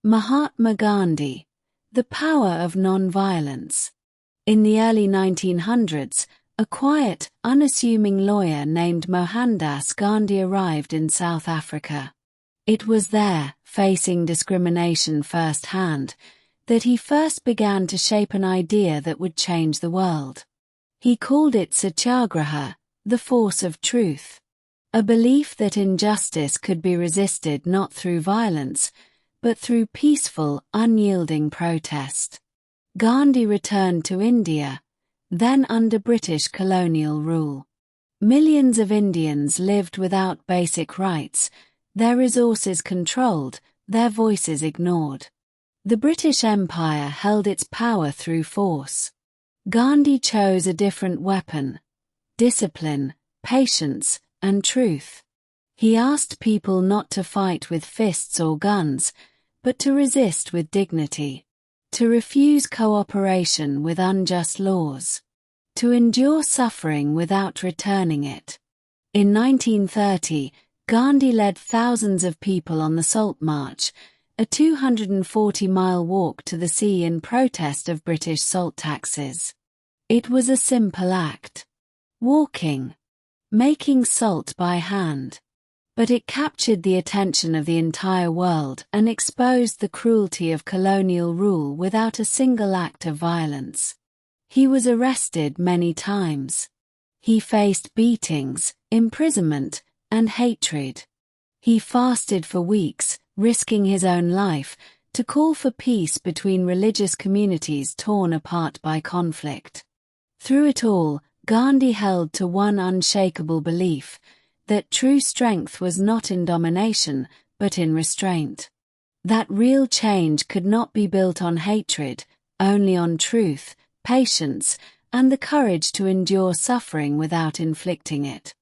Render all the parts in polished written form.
Mahatma Gandhi, the power of non-violence. In the early 1900s, a quiet, unassuming lawyer named Mohandas Gandhi arrived in South Africa. It was there, facing discrimination firsthand, that he first began to shape an idea that would change the world. He called it Satyagraha, the force of truth, a belief that injustice could be resisted not through violence, but through peaceful, unyielding protest. Gandhi returned to India, then under British colonial rule. Millions of Indians lived without basic rights, their resources controlled, their voices ignored. The British Empire held its power through force. Gandhi chose a different weapon: discipline, patience, and truth. He asked people not to fight with fists or guns, but to resist with dignity, to refuse cooperation with unjust laws, to endure suffering without returning it. In 1930, Gandhi led thousands of people on the Salt March, a 240-mile walk to the sea in protest of British salt taxes. It was a simple act: walking, making salt by hand. But it captured the attention of the entire world and exposed the cruelty of colonial rule without a single act of violence. He was arrested many times. He faced beatings, imprisonment, and hatred. He fasted for weeks, risking his own life, to call for peace between religious communities torn apart by conflict. Through it all, Gandhi held to one unshakable belief: that true strength was not in domination, but in restraint. That real change could not be built on hatred, only on truth, patience, and the courage to endure suffering without inflicting it.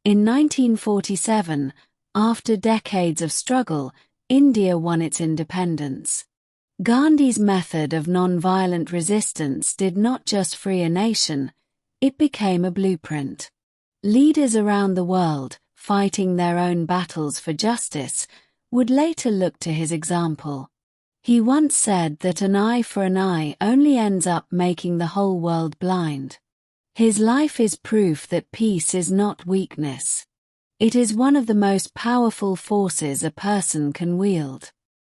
In 1947, after decades of struggle, India won its independence. Gandhi's method of non-violent resistance did not just free a nation, it became a blueprint. Leaders around the world, fighting their own battles for justice, would later look to his example. He once said that an eye for an eye only ends up making the whole world blind. His life is proof that peace is not weakness. It is one of the most powerful forces a person can wield.